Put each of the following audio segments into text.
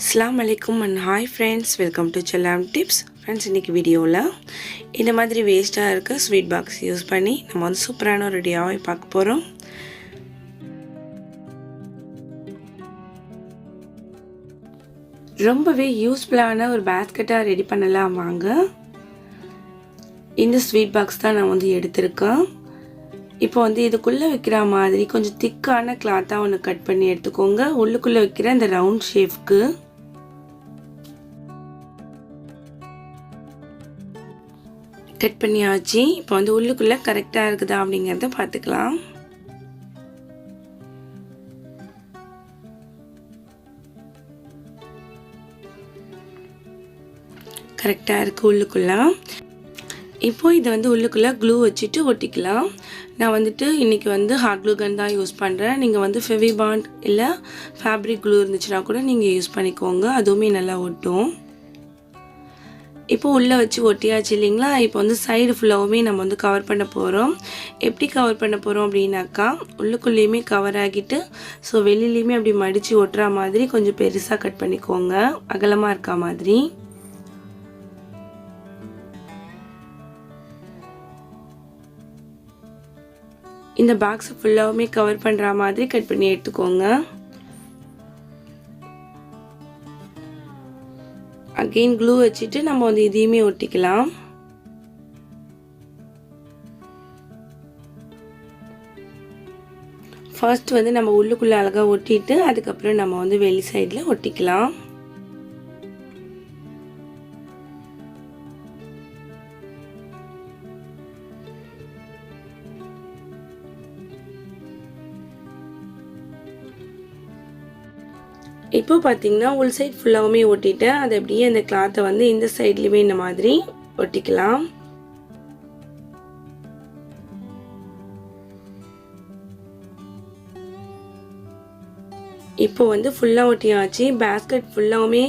Assalamu alaikum and hi friends, welcome to Chellam tips. Friends, இன்னைக்கு வீடியோல இந்த மாதிரி வேஸ்டா இருக்க ஸ்வீட் பாக்ஸ் யூஸ் பண்ணி நம்ம வந்து சூப்பரான ஒரு DIY பார்க்க போறோம். ரொம்பவே யூஸ்ஃபுல்லான ஒரு பாஸ்கெட்டா ரெடி பண்ணலாம் வாங்க. இந்த ஸ்வீட் பாக்ஸ் தான் நான் வந்து எடுத்துர்க்கேன். இப்போ வந்து இதுக்குள்ள வைக்கிற மாதிரி கொஞ்சம் திக்கான கிளாத்தா ஒன்னு கட் பண்ணி எடுத்துக்கோங்க. உள்ளுக்குள்ள வைக்கிற அந்த ரவுண்ட் ஷேப்க்கு கட் பண்ணியாச்சு. இப்போ வந்து உள்ளுக்குள்ள கரெக்டா இருக்குதா அப்படிங்கறத பார்த்துக்கலாம். கரெக்டா இருக்கு உள்ளுக்குள்ள. இப்போ இத வந்து உள்ளுக்குள்ள க்ளூ வச்சிட்டு ஒட்டிக்கலாம். நான் வந்துட்டு இன்னைக்கு வந்து ஹாட் க்ளூ கன் தான் யூஸ் பண்றேன். நீங்க வந்து ஃபெவி பாண்ட் இல்ல ஃபேப்ரிக் க்ளூ இருந்துச்சுனா கூட நீங்க யூஸ் பண்ணிக்கோங்க. அதுவுமே நல்லா ஒட்டும். இப்போ உள்ள வச்சு ஒட்டியாச்சு இல்லீங்களா? இப்போ வந்து சைடு ஃபுல்லாவுமே நம்ம வந்து கவர் பண்ண போறோம். எப்படி கவர் பண்ண போறோம் அப்படினாக்கா உள்ளுக்குள்ளேயுமே கவர் ஆகிட்டு சோ வெளியிலயுமே அப்படி மடிச்சு ஒட்ற மாதிரி கொஞ்சம் பெருசா கட் பண்ணிக்கோங்க. அகலமா இருக்க மாதிரி. இந்த பாக்ஸ் ஃபுல்லாவுமே கவர் பண்ற மாதிரி கட் பண்ணி எடுத்துக்கோங்க. Again glue வச்சிட்டு நம்ம வந்து இதையுமே ஒட்டிக்கலாம். ஃபர்ஸ்ட் வந்து நம்ம உள்ளுக்குள்ள அழகா ஒட்டிட்டு அதுக்கு அப்புறம் நம்ம வந்து வெளி சைடுல ஒட்டிக்கலாம். இப்போ பாத்தீங்கன்னா உள் சைடு ஃபுல்லாவுமே ஒட்டிட்டு அதை அப்படியே அந்த கிளாத்தை வந்து இந்த சைடுலயே இந்த மாதிரி ஒட்டிக்கலாம். இப்போ வந்து ஃபுல்லா ஒட்டியாச்சு. பாஸ்கெட் ஃபுல்லாவுமே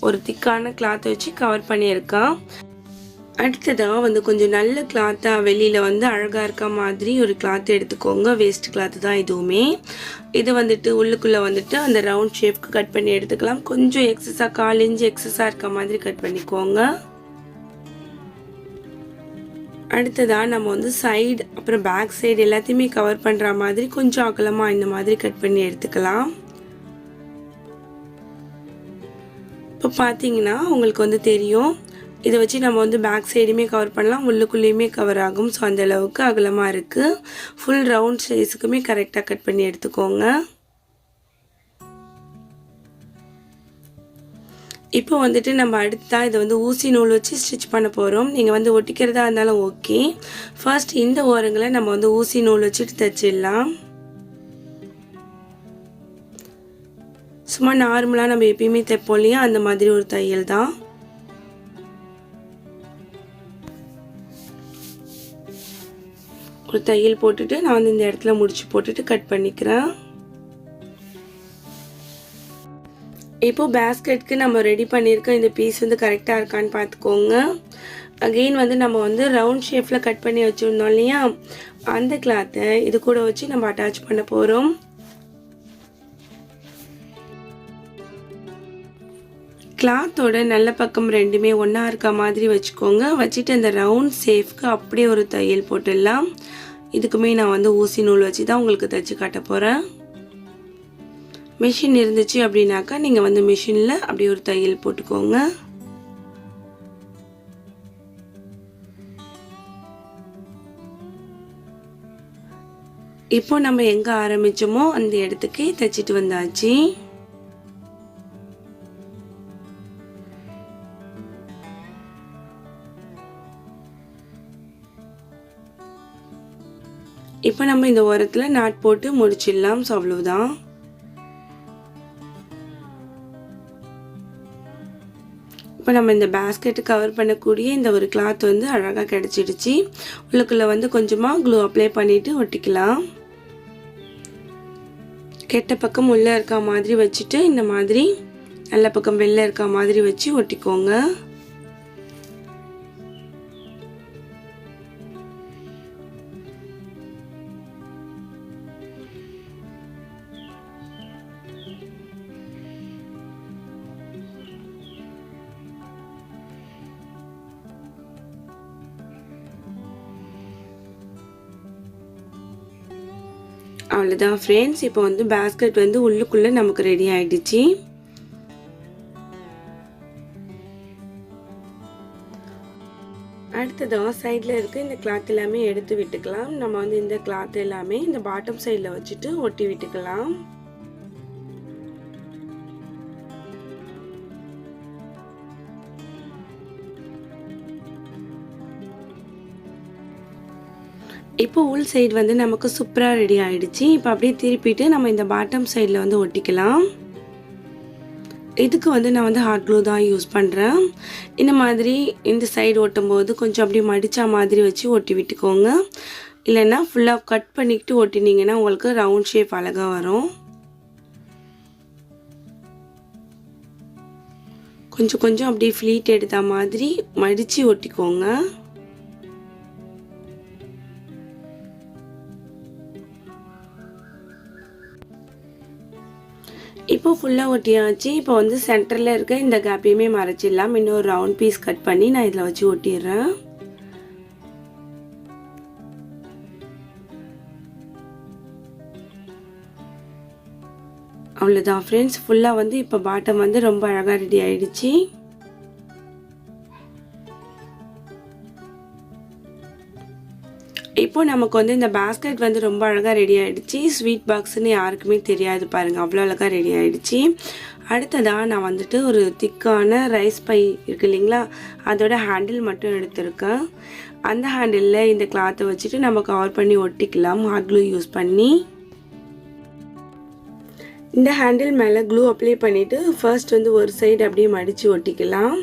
ஒரு திக்கான கிளாத் வச்சு கவர் பண்ணியிருக்கேன். அடுத்ததா வந்து கொஞ்சம் நல்ல கிளாத்தா வெளியில வந்து அழகா இருக்க மாதிரி ஒரு கிளாத் எடுத்துக்கோங்க. வேஸ்ட் கிளாத் தான் இதுவுமே. இது வந்துட்டு உள்ளுக்குள்ள வந்துட்டு அந்த ரவுண்ட் ஷேப்க்கு கட் பண்ணி எடுத்துக்கலாம். கொஞ்சம் எக்ஸஸா 1/4 இன்ச் எக்ஸஸா இருக்க மாதிரி கட் பண்ணிக்கோங்க. அடுத்ததா நம்ம வந்து சைடு அப்புறம் பேக் சைடு எல்லாத்தையுமே கவர் பண்ற மாதிரி கொஞ்சம் அகலமா இந்த மாதிரி கட் பண்ணி எடுத்துக்கலாம். இப்போ பாத்தீங்கன்னா உங்களுக்கு வந்து தெரியும். இத வச்சு நம்ம வந்து பேக் சைடுமே கவர் பண்ணலாம். உள்ளுக்குள்ளேயுமே கவர் ஆகும். சோ அந்த அளவுக்கு அகலமா இருக்கு. ஃபுல் ரவுண்ட் சைஸ்க்குமே கரெக்ட்டா கட் பண்ணி எடுத்துக்கோங்க. இப்போ வந்துட்டு நம்ம அடுத்ததா இத வந்து ஊசி நூல் வச்சு ஸ்டிட்ச் பண்ண போறோம். நீங்க வந்து ஒட்டிக்கிறதா இருந்தாலும் ஓகே. ஃபர்ஸ்ட் இந்த ஓரங்களை நம்ம வந்து ஊசி நூல் வச்சிட்டு தச்சிடலாம். சும்மா நார்மலா நம்ம எப்பயுமே தைப்போம் இல்லையா அந்த மாதிரி ஒரு தையல் தான். ஒரு தையல் போட்டுட்டு நான் வந்து இந்த இடத்துல முடிச்சு போட்டுட்டு கட் பண்ணிக்கிறேன். இப்போ பாஸ்கெட்க்கு நம்ம ரெடி பண்ணிருக்க இந்த பீஸ் வந்து கரெக்ட்டா இருக்கான்னு பாத்துக்கோங்க. அகைன் வந்து நம்ம வந்து ரவுண்ட் ஷேப்ல கட் பண்ணி வச்சிருந்தோம் இல்லையா அந்த கிளாத்தை இது கூட வச்சு நம்ம அட்டாச் பண்ண போறோம். கிளாத்தோட நல்ல பக்கம் ரெண்டுமே ஒண்ணா இருக்க மாதிரி வச்சுக்கோங்க. வச்சிட்டு அந்த ரவுண்ட் ஷேப்க்கு அப்படியே ஒரு தையல் போட்டுடலாம். இதுக்குமே நான் வந்து ஊசி நூல் வச்சு தான் உங்களுக்கு தச்சு காட்ட போறேன். மெஷின் இருந்துச்சு அப்படினாக்கா நீங்க வந்து மெஷின்ல அப்படியே ஒரு தையல் போட்டுக்கோங்க. இப்போ நம்ம எங்க ஆரம்பிச்சோமோ அந்த இடத்துக்கு தச்சிட்டு வந்தாச்சு. இப்போ நம்ம இந்த ஓரத்துல நாட் போட்டு முடிச்சிடலாம். சோ அவ்வளவுதான். இப்போ நம்ம இந்த பாஸ்கெட் கவர் பண்ணக்கூடிய இந்த ஒரு கிளாத் வந்து அழகா கிடைச்சிடுச்சு. உள்ளுக்குள்ள வந்து கொஞ்சமா க்ளூ அப்ளை பண்ணிட்டு ஒட்டிக்கலாம். கெட்ட பக்கம் உள்ள இருக்க மாதிரி வச்சிட்டு இந்த மாதிரி நல்ல பக்கம் வெளில இருக்க மாதிரி வச்சு ஒட்டிக்கோங்க. அவ்வளோதான் ஃப்ரெண்ட்ஸ். இப்போ வந்து பேஸ்கெட் வந்து உள்ளுக்குள்ளே நமக்கு ரெடி ஆகிடுச்சு. அடுத்ததாக சைடில் இருக்க இந்த கிளாத் எல்லாமே எடுத்து விட்டுக்கலாம். நம்ம வந்து இந்த கிளாத் எல்லாமே இந்த பாட்டம் சைடில் வச்சுட்டு ஒட்டி விட்டுக்கலாம். இப்போ உள் சைடு வந்து நமக்கு சூப்பராக ரெடி ஆகிடுச்சு. இப்போ அப்படியே திருப்பிட்டு நம்ம இந்த பாட்டம் சைடில் வந்து ஒட்டிக்கலாம். இதுக்கு வந்து நான் வந்து ஹாட் க்ளூ தான் யூஸ் பண்ணுறேன். இந்த மாதிரி இந்த சைடு ஒட்டும்போது கொஞ்சம் அப்படியே மடித்தா மாதிரி வச்சு ஒட்டி விட்டுக்கோங்க. இல்லைன்னா ஃபுல்லாக கட் பண்ணிக்கிட்டு ஒட்டினீங்கன்னா உங்களுக்கு ரவுண்ட் ஷேப் அழகாக வரும். கொஞ்சம் கொஞ்சம் அப்படியே ஃப்ளீட் எடுத்த மாதிரி மடித்து ஒட்டிக்கோங்க. இப்போ ஃபுல்லாக ஒட்டியாச்சு. இப்போ வந்து சென்டரில் இருக்க இந்த கேப்பையுமே மறைச்சிடலாம். இன்னொரு ரவுண்ட் பீஸ் கட் பண்ணி நான் இதில் வச்சு ஒட்டிடுறேன். அவ்வளோதான் ஃப்ரெண்ட்ஸ். ஃபுல்லாக வந்து இப்போ பாட்டம் வந்து ரொம்ப அழகாக ரெடி ஆகிடுச்சு. இப்போ நமக்கு வந்து இந்த பேஸ்கெட் வந்து ரொம்ப அழகாக ரெடி ஆகிடுச்சு. ஸ்வீட் பாக்ஸ்ன்னு யாருக்குமே தெரியாது பாருங்கள், அவ்வளோ அழகாக ரெடி ஆகிடுச்சு. அடுத்ததாக நான் வந்துட்டு ஒரு திக்கான ரைஸ் பை இருக்கு இல்லைங்களா, அதோட ஹேண்டில் மட்டும் எடுத்திருக்கேன். அந்த ஹேண்டிலில் இந்த கிளாத்தை வச்சுட்டு நம்ம கவர் பண்ணி ஒட்டிக்கலாம் ஹாட் க்ளூ யூஸ் பண்ணி. இந்த ஹேண்டில் மேலே க்ளூ அப்ளை பண்ணிவிட்டு ஃபர்ஸ்ட் வந்து ஒரு சைடு அப்படியே மடித்து ஒட்டிக்கலாம்.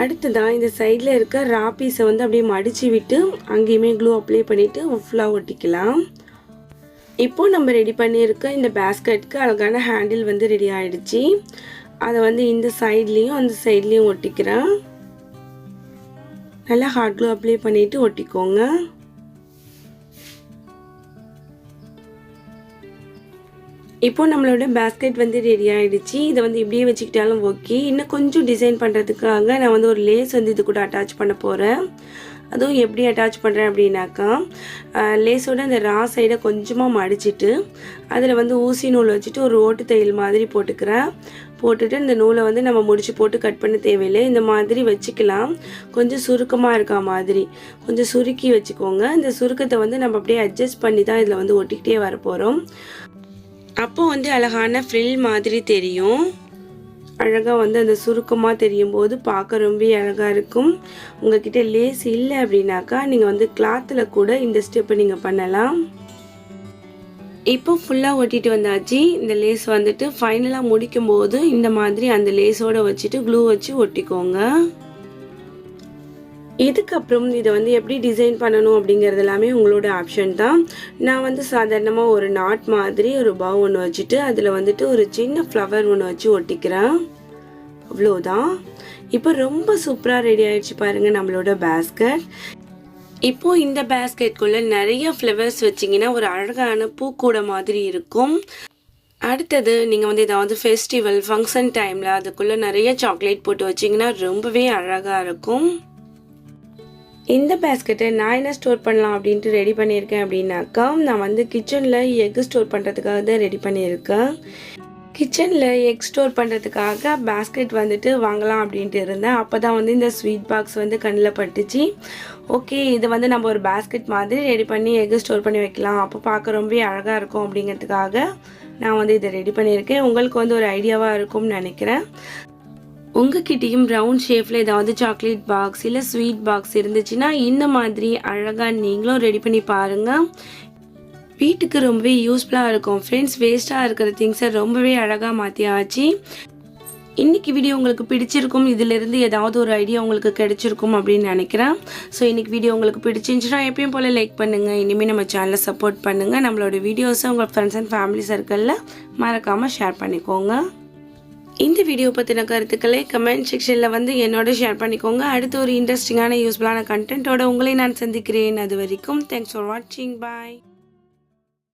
அடுத்ததான் இந்த சைடில் இருக்க ரா பீஸை வந்து அப்படியே மடித்து விட்டு அங்கேயுமே க்ளூ அப்ளை பண்ணிவிட்டு ஃபுல்லாக ஒட்டிக்கலாம். இப்போது நம்ம ரெடி பண்ணியிருக்க இந்த பேஸ்கெட்டுக்கு அழகான ஹேண்டில் வந்து ரெடி ஆகிடுச்சு. அதை வந்து இந்த சைட்லேயும் அந்த சைட்லேயும் ஒட்டிக்கிறேன். நல்லா ஹாட் க்ளூ அப்ளை பண்ணிவிட்டு ஒட்டிக்கோங்க. இப்போ நம்மளோட பேஸ்கெட் வந்து ரெடி ஆகிடுச்சு. இதை வந்து இப்படியே வச்சுக்கிட்டாலும் ஓகே. இன்னும் கொஞ்சம் டிசைன் பண்ணுறதுக்காக நான் வந்து ஒரு லேஸ் வந்து இது கூட அட்டாச் பண்ண போகிறேன். அதுவும் எப்படி அட்டாச் பண்ணுறேன் அப்படின்னாக்கா, லேஸோட அந்த ரா சைடை கொஞ்சமாக மடிச்சிட்டு அதில் வந்து ஊசி நூல் வச்சுட்டு ஒரு ஓட்டு தையல் மாதிரி போட்டுக்கிறேன். போட்டுட்டு இந்த நூலை வந்து நம்ம முடிச்சு போட்டு கட் பண்ண தேவையில்லை. இந்த மாதிரி வச்சுக்கலாம். கொஞ்சம் சுருக்கமாக இருக்கா மாதிரி கொஞ்சம் சுருக்கி வச்சுக்கோங்க. இந்த சுருக்கத்தை வந்து நம்ம அப்படியே அட்ஜஸ்ட் பண்ணி தான் இதில் வந்து ஒட்டிக்கிட்டே வர போகிறோம். அப்போ வந்து அழகான ஃப்ரில் மாதிரி தெரியும். அழகாக வந்து அந்த சுருக்கமாக தெரியும் போது பார்க்க ரொம்ப அழகாக இருக்கும். உங்ககிட்ட லேஸ் இல்லை அப்படின்னாக்கா நீங்கள் வந்து கிளாத்தில் கூட இந்த ஸ்டெப்பை நீங்கள் பண்ணலாம். இப்போ ஃபுல்லாக ஒட்டிட்டு வந்தாச்சு. இந்த லேஸ் வந்துட்டு ஃபைனலாக முடிக்கும்போது இந்த மாதிரி அந்த லேஸோடு வச்சுட்டு க்ளூ வச்சு ஒட்டிக்கோங்க. இதுக்கப்புறம் இதை வந்து எப்படி டிசைன் பண்ணணும் அப்படிங்கிறது எல்லாமே உங்களோட ஆப்ஷன் தான். நான் வந்து சாதாரணமாக ஒரு நாட் மாதிரி ஒரு பவ் ஒன்று வச்சுட்டு அதில் வந்துட்டு ஒரு சின்ன ஃப்ளவர் ஒன்று வச்சு ஒட்டிக்கிறேன். அவ்வளோதான். இப்போ ரொம்ப சூப்பராக ரெடி ஆகிடுச்சு பாருங்கள் நம்மளோட பேஸ்கெட். இப்போது இந்த பேஸ்கெட்குள்ளே நிறைய ஃப்ளவர்ஸ் வச்சிங்கன்னா ஒரு அழகான பூக்கூட மாதிரி இருக்கும். அடுத்தது நீங்கள் வந்து ஏதாவது ஃபெஸ்டிவல் ஃபங்க்ஷன் டைமில் அதுக்குள்ளே நிறைய சாக்லேட் போட்டு வச்சிங்கன்னா ரொம்பவே அழகாக இருக்கும். இந்த பேஸ்கெட்டை நான் என்ன ஸ்டோர் பண்ணலாம் அப்படின்ட்டு ரெடி பண்ணியிருக்கேன் அப்படின்னாக்கா, நான் வந்து கிச்சனில் எக் ஸ்டோர் பண்ணுறதுக்காக தான் ரெடி பண்ணியிருக்கேன். கிச்சனில் எக் ஸ்டோர் பண்ணுறதுக்காக பேஸ்கெட் வந்துட்டு வாங்கலாம் அப்படின்ட்டு இருந்தேன். அப்போ தான் வந்து இந்த ஸ்வீட் பாக்ஸ் வந்து கண்ணில் பட்டுச்சு. ஓகே, இது வந்து நம்ம ஒரு பேஸ்கெட் மாதிரி ரெடி பண்ணி எக் ஸ்டோர் பண்ணி வைக்கலாம், அப்போ பார்க்க ரொம்ப அழகாக இருக்கும் அப்படிங்கிறதுக்காக நான் வந்து இதை ரெடி பண்ணியிருக்கேன். உங்களுக்கு வந்து ஒரு ஐடியாவாக இருக்கும்னு நினைக்கிறேன். உங்ககிட்டயும் ரவுண்ட் ஷேப்பில் ஏதாவது சாக்லேட் பாக்ஸ் இல்லை ஸ்வீட் பாக்ஸ் இருந்துச்சுன்னா இந்த மாதிரி அழகாக நீங்களும் ரெடி பண்ணி பாருங்கள். வீட்டுக்கு ரொம்பவே யூஸ்ஃபுல்லாக இருக்கும் ஃப்ரெண்ட்ஸ். வேஸ்ட்டாக இருக்கிற திங்ஸை ரொம்பவே அழகாக மாற்றியாச்சு. இன்றைக்கி வீடியோ உங்களுக்கு பிடிச்சிருக்கும். இதிலிருந்து ஏதாவது ஒரு ஐடியா உங்களுக்கு கிடைச்சிருக்கும் அப்படின்னு நினைக்கிறேன். ஸோ இன்றைக்கி வீடியோ உங்களுக்கு பிடிச்சிருந்துச்சுன்னா எப்பயும் போல் லைக் பண்ணுங்கள். இனிமேல் நம்ம சேனலை சப்போர்ட் பண்ணுங்கள். நம்மளோட வீடியோஸை உங்கள் ஃப்ரெண்ட்ஸ் அண்ட் ஃபேமிலி சர்க்கிளில் மறக்காமல் ஷேர் பண்ணிக்கோங்க. இந்த வீடியோ பற்றின கருத்துக்களை கமெண்ட் செக்ஷனில் வந்து என்னோட ஷேர் பண்ணிக்கோங்க. அடுத்து ஒரு இன்ட்ரெஸ்டிங்கான யூஸ்ஃபுல்லான கண்டென்ட்டோட உங்களை நான் சந்திக்கிறேன். அது வரைக்கும் தேங்க்ஸ் ஃபார் வாட்சிங். பாய்.